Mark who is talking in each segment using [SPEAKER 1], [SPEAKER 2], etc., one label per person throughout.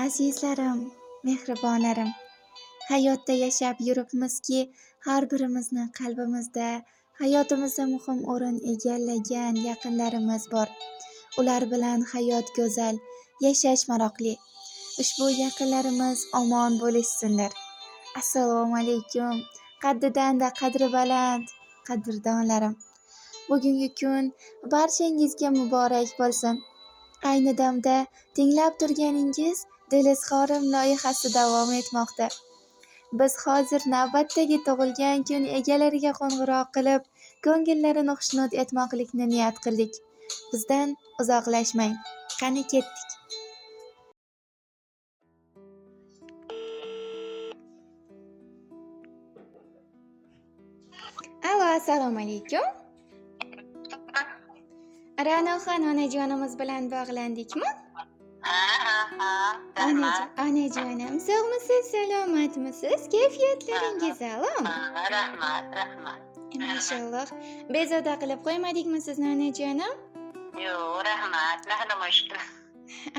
[SPEAKER 1] Azizlarim, mehribonlarim, hayotda yashab yuribmizki, har birimizni qalbimizda, hayotimizda muhim o'rin egallagan yaqinlarimiz bor. Ular bilan hayot go'zal, yashash maroqli. Ushbu yaqinlarimiz omon bo'lishsinlar. Assalomu alaykum. Qaddidan-da qadri baland qadrdonlarim. Bugungi kun barchangizga muborak bo'lsin. Ayni damda tinglab turganingiz Dilizhorim loyihasi davom etmoqda. Biz hozir navbatdagi tug'ilgan kun egalariga qo'ng'iroq qilib, ko'ngillarini xushnud etmoqlikni niyat qildik. Bizdan uzoqlashmang. Qani ketdik. Alo, assalomu alaykum. Ra'noxon onajonimiz bilan bog'landikmi? Onajonim, sog'misiz, salomatmisiz? Kayfiyatlaringiz a'lo?
[SPEAKER 2] Rahmat.
[SPEAKER 1] Mashalloh. Bezovta qilib qo'ymadikmi sizni onajonim?
[SPEAKER 2] Yo'q, rahmat. Nahnu mushkul.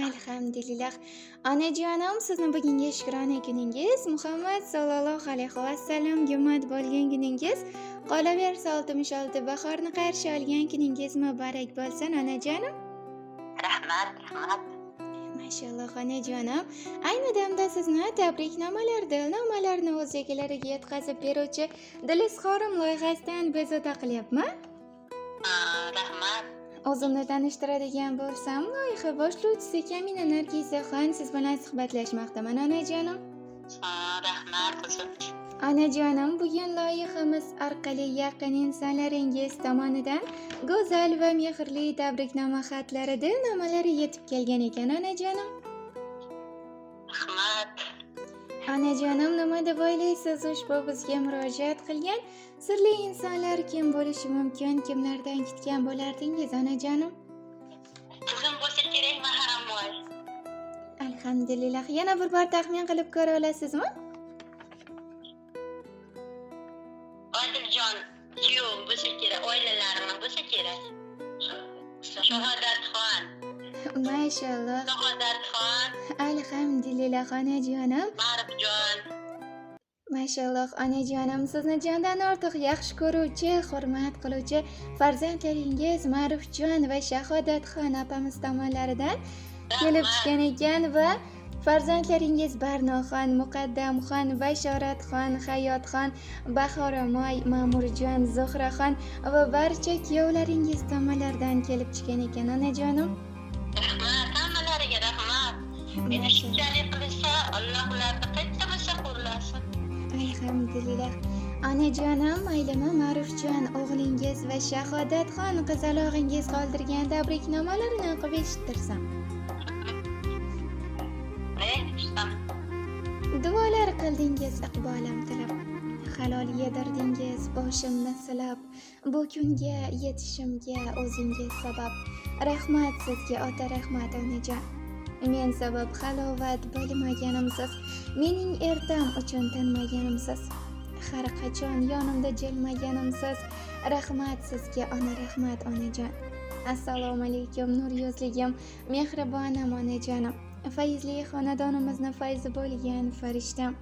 [SPEAKER 1] Alhamdulillah. Onajonim, sizni bugungi shukrona kuningiz, Muhammad sallallohu alayhi vasallamga ummat bo'lgan kuningiz, qolaversa 66 bahorni qarshi olgan kuningiz muborak bo'lsin onajonim.
[SPEAKER 2] Rahmat.
[SPEAKER 1] Mashalloh onajonim. Ayni damda sizni tabriknomalar, dilnomalarni o'z egalariga yetkazib beruvchi Dilizhorim loyihasidan bezovta qilyapman.
[SPEAKER 2] Rahmat.
[SPEAKER 1] O'zimni tanishtiradigan bo'lsam, loyiha boshlovchisi Kamina Nargisaxon siz bilan suhbatlashmoqdaman onajonim.
[SPEAKER 2] Rahmat qizim.
[SPEAKER 1] Onajonim, bugun loyihamiz orqali yaqin insonlaringiz tomonidan go'zal va mehrli tabriknoma xatlari, dilnomalari yetib kelgan ekan onajonim.
[SPEAKER 2] Rahmat.
[SPEAKER 1] Onajonim, nima deb o'ylaysiz, ushbu bizga murojaat qilgan sirli insonlar kim bo'lishi mumkin, kimlardan kutgan bo'lardingiz onajonim?
[SPEAKER 2] Qizim bo'lsa kerak, mahram voy.
[SPEAKER 1] Alhamdulillah. Yana bir bor taxmin qilib ko'ra olasizmi?
[SPEAKER 2] Odiljon, kuyov bo'lsa kerak, oilalarimiz bo'lsa kerak. Shahodatxon.
[SPEAKER 1] Mashalloh.
[SPEAKER 2] Shahodatxon,
[SPEAKER 1] Alhamdulillah onajonim.
[SPEAKER 2] Ma'rifjon.
[SPEAKER 1] Mashalloh onajonim, sizni jondan ortiq yaxshi ko'ruvchi, hurmat qiluvchi farzandlaringiz Ma'rifjon va Shahodatxon opamiz tomonlaridan kelib tushgan ekan va farzandlaringiz Barnoxon, Muqaddamxon, Bashoratxon, Hayotxon, Bahoramoy, Ma'murjon, Zuhraxon va barcha kuyovlaringiz tomonlaridan kelib tushgan ekan onajonim.
[SPEAKER 2] Rahmat, hammalariga rahmat. Meni shunchalik qilsa, Alloh ularni qayta bo'lsa qo'llasin.
[SPEAKER 1] Alhamdulillah. Onajonim, maylimi Ma'rifjon o'g'lingiz va Shahodatxon qizalog'ingiz qoldirgan tabriknomalarini o'qib eshittirsam. Duolar qildingiz iqbolim tilab, halol yedirdingiz boshimni silab, bu kunga yetishimga o'zingiz sabab. Rahmat sizga ota, rahmat onajon. Men sabab halovat bilmaganimsiz, mening ertam uchun tinmaganimsiz, har qachon yonimda jilmaganimsiz. Rahmat sizga ona, rahmat onajon. Assalomu alaykum nur yuzligim, mehribonim onajonim. Fayzli xonadonimizni fayzi bo'lgan farishtam,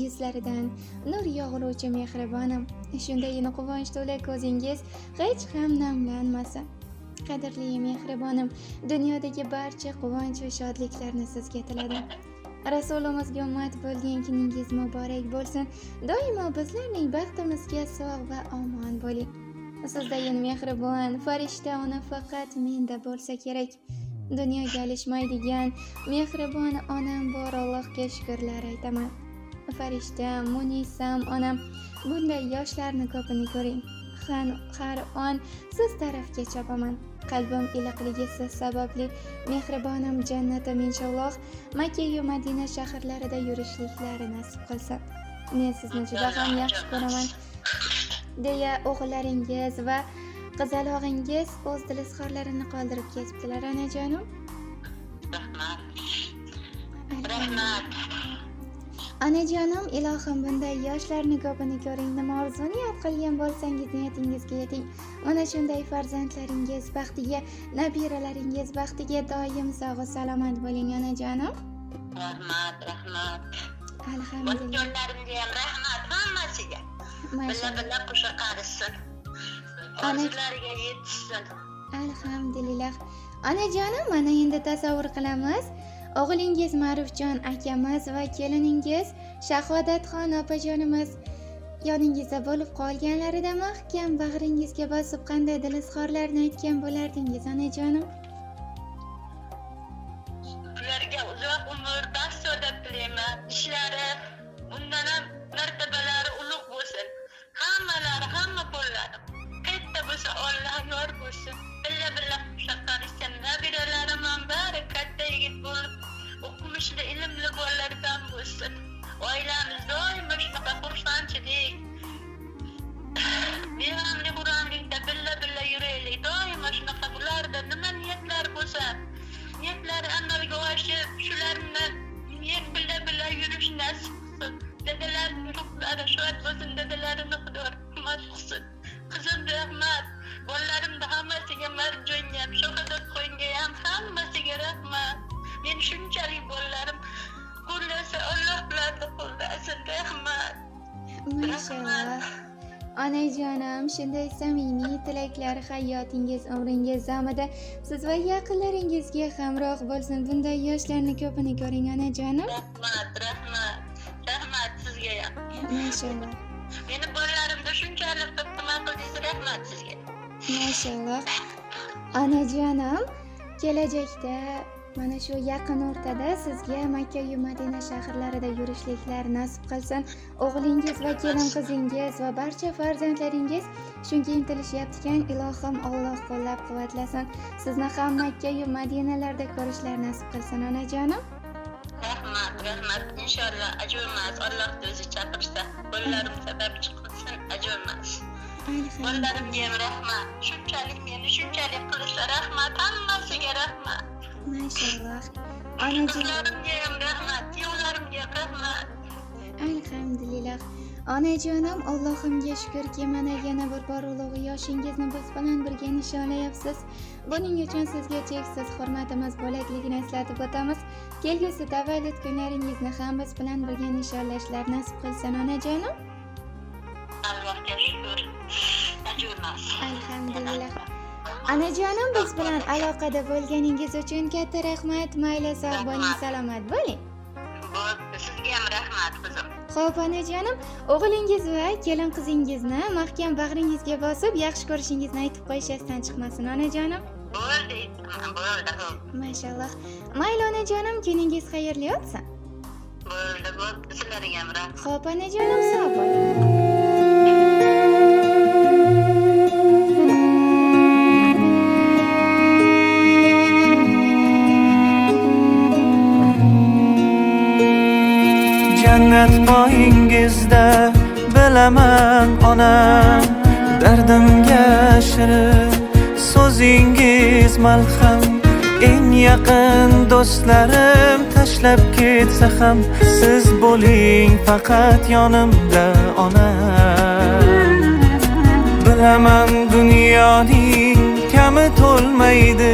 [SPEAKER 1] yuzlaridan nur yog'iluvchi mehribonim. Shundayini quvonch to'la ko'zingiz hech ham namlanmasin. Qadrli mehribonim, dunyodagi barcha quvonch va shodliklarni sizga tiladim. Rasulimizga ummat bo'lgan kuningiz muborak bo'lsin. Doimo bizlarning baxtimizga sog' va omon bo'ling. Sizdayin mehribon farishta ona faqat menda bo'lsa kerak. Dunyoga alishmaydigan mehribon onam bor, Allohga shukrlar aytaman. Farishtam, munisam onam, bunday yoshlarni ko'pini ko'ring. Har on siz tarafga chopaman. Qalbim iliqligi siz sababli. Mehribonim jannatim inshaalloh Makka va Madina shaharlarida yurishliklari nasib qilsin. Men sizni juda ham yaxshi ko'raman deya o'g'illaringiz va qizalog'ingiz o'z Dilizhorlarini qoldirib ketibdilar onajonim.
[SPEAKER 2] Rahmat.
[SPEAKER 1] Onajonim, ilohim bunday yoshlarni ko'pini ko'ring. Nima orzu niyat qilgan bo'lsangiz niyatingizga yeting. Mana shunday farzandlaringiz baxtiga, nabiralaringiz baxtiga doim sog' va salomat bo'ling onajonim.
[SPEAKER 2] Rahmat.
[SPEAKER 1] Alhamdulillah.
[SPEAKER 2] Bolajonlarimga ham rahmat hammasiga.
[SPEAKER 1] Mashallah.
[SPEAKER 2] Bila qo'sha qarishsin. Orzulariga yetishsin.
[SPEAKER 1] Alhamdulillah. Onajonim, mana endi tasavvur qilamiz. O'g'lingiz Ma'rufjon akamiz va keliningiz Shahodatxon opajonimiz yoningizda bo'lib qolganlarida mahkam bag'ringizga bosib qandaydir izhorlarni aytgan bo'lardingiz onajonim.
[SPEAKER 2] Ularga uzoq umr, baxt so'rab tilayman. Ishlari undan ham martabalari ulug' bo'lsin. Hamma qo'llari qayerda bo'lsa Alloh yor bo'lsin. Billa shaqarishgan nabiralarim ham bari katta yigit bo'lib, o'qimishli, ilmli bolalardan bo'lsin. Oilamiz doimo shunaqa xursandchilik, beg'amli xuramlikda billa yuraylik. Doimo shunaqa ularda nima niyatlar bo'lsa, niyatlari amalga oshib, shularni billa yurish nasib qilsin. Dadalarini ruhlari shod bo'lsin, dadalarini Xudo rahmat qilsin. Qizim rahmat, bolalarimni hammasiga, Marjonga ham, Shohidatxonga ham hammasiga rahmat. Men shunchalik bolalarim qo'llasa, Alloh ularni qo'llasin. Rahmat.
[SPEAKER 1] Mashallah. Onajonim, shunday samimiy tilaklar hayotingiz, umringiz davomida siz va yaqinlaringizga hamroh bo'lsin. Bunday yoshlarni ko'pini ko'ring onajonim.
[SPEAKER 2] Rahmat sizga ham.
[SPEAKER 1] Mashallah.
[SPEAKER 2] Meni bolalarimda shunchalik qilma qildingiz, rahmat sizga.
[SPEAKER 1] Mashallah. Onajonim, kelajakda mana shu yaqin o'rtada sizga Makka va Madina shaharlarida yurishliklar nasib qilsin. O'g'lingiz va kelin qizingiz va barcha farzandlaringiz shunga intilishyaptikan, ilohim Alloh qo'llab-quvvatlasin. Sizni ham Makka va Madinalarda ko'rishlar nasib qilsin onajonim.
[SPEAKER 2] Rahmat. Inshaalloh ajo'mas. Alloh o'zi chaqirsa, bolalarim sababchi qilsin, ajo'mas. Bolalarimga ham rahmat. Shunchalik qilishsa rahmat, hammasiga rahmat.
[SPEAKER 1] Mashallah.
[SPEAKER 2] Qizlarimga ham rahmat, kuyovlarimga rahmat.
[SPEAKER 1] Alhamdulillah. Onajonim, Allohimga shukrki, mana yana bir bor ulug' yoshingizni biz bilan birga nishonlayapsiz. Buning uchun sizga cheksiz hurmatimiz bo'lakligini eslatib o'tamiz. Kelgusi tavallud kunlaringizni ham biz bilan birga nishonlashlar nasib qilsin onajonim.
[SPEAKER 2] Allohga shukr. Ajo'mas.
[SPEAKER 1] Alhamdulillah. Onajonim, biz bilan aloqada bo'lganingiz uchun katta rahmat. Mayli, sog' bo'ling, salomat bo'ling.
[SPEAKER 2] Sizga ham rahmat qizim.
[SPEAKER 1] Xo'p onajonim, o'g'lingiz va kelin qizingizni mahkam bag'ringizga bosib, yaxshi ko'rishingizni aytib qo'yishdan chiqmasin onajonim.
[SPEAKER 2] Bo'ldi.
[SPEAKER 1] Mashallah. Mayli onajonim, kuningiz xayrli o'tsin.
[SPEAKER 2] Bo'ldi. Sizlarga ham rahmat.
[SPEAKER 1] Xo'p onajonim, sog' bo'ling.
[SPEAKER 3] Jannat poyingizda bilaman onam, dardimga shirin so'zingiz malham. Eng yaqin do'stlarim tashlab ketsa ham, siz bo'ling faqat yonimda onam. Bilaman dunyoning kami to'lmaydi,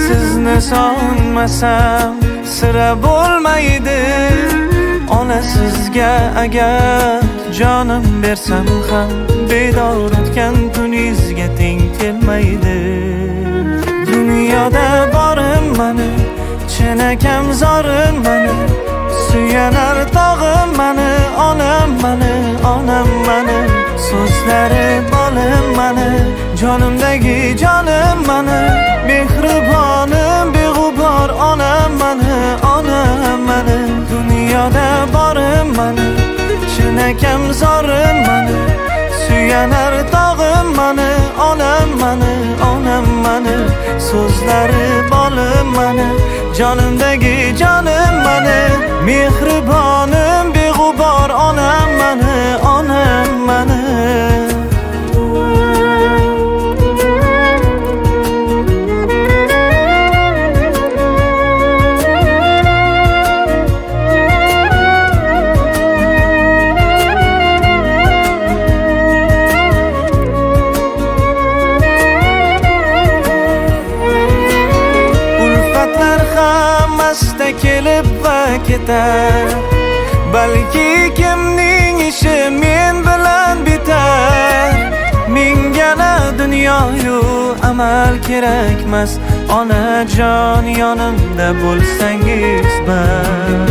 [SPEAKER 3] sizni sog'inmasam sira bo'lmaydi. Ona sizga agar jonim bersam ham, bedor o'tgan kuningizga teng kelmaydi. Dunyoda borim mani, chinakam zorim mani, suyanar tog'im mani, onam mani, so'zlari bolim mani, jonimdagi jonim mani, mehribonim beg'ubor onam mani, dunyoda borim mani, chinakam zorim mani, suyanar tog'im mani, onam mani, so'zlari bolim mani, jonimdagi jonim mani, mehribonim beg'ubor onam mani. pochta kelib va ketar. Balki kimning ishi men bilan bitar. Mingala dunyoyu amal kerakmas, onajon yonimda bo'lsangiz bas.